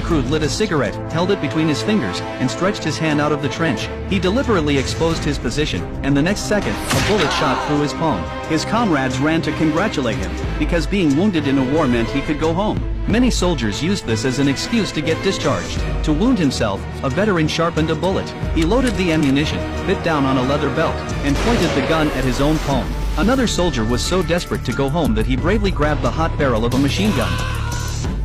recruit lit a cigarette, held it between his fingers, and stretched his hand out of the trench. He deliberately exposed his position, and the next second, a bullet shot through his palm. His comrades ran to congratulate him, because being wounded in a war meant he could go home. Many soldiers used this as an excuse to get discharged. To wound himself, a veteran sharpened a bullet. He loaded the ammunition, bit down on a leather belt, and pointed the gun at his own palm. Another soldier was so desperate to go home that he bravely grabbed the hot barrel of a machine gun.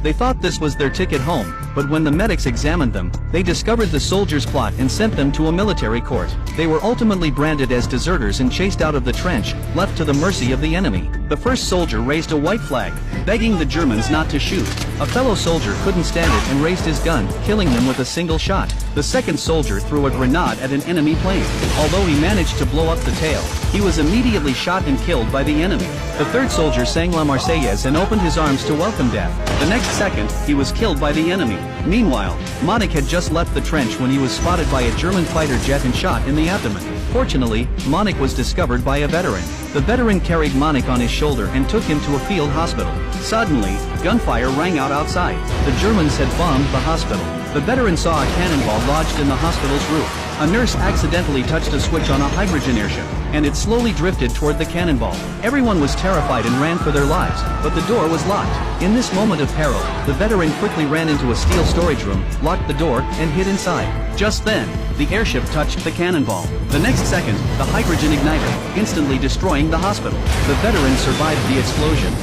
They thought this was their ticket home, but when the medics examined them, they discovered the soldiers' plot and sent them to a military court. They were ultimately branded as deserters and chased out of the trench, left to the mercy of the enemy. The first soldier raised a white flag, begging the Germans not to shoot. A fellow soldier couldn't stand it and raised his gun, killing them with a single shot. The second soldier threw a grenade at an enemy plane. Although he managed to blow up the tail, he was immediately shot and killed by the enemy. The third soldier sang La Marseillaise and opened his arms to welcome death. The next second, he was killed by the enemy. Meanwhile, Monik had just left the trench when he was spotted by a German fighter jet and shot in the abdomen. Fortunately, Monik was discovered by a veteran. The veteran carried Monik on his shoulder and took him to a field hospital. Suddenly, gunfire rang out outside. The Germans had bombed the hospital. The veteran saw a cannonball lodged in the hospital's roof. A nurse accidentally touched a switch on a hydrogen airship, and it slowly drifted toward the cannonball. Everyone was terrified and ran for their lives, but the door was locked. In this moment of peril, the veteran quickly ran into a steel storage room, locked the door, and hid inside. Just then, the airship touched the cannonball. The next second, the hydrogen ignited, instantly destroying the hospital. The veteran survived the explosion.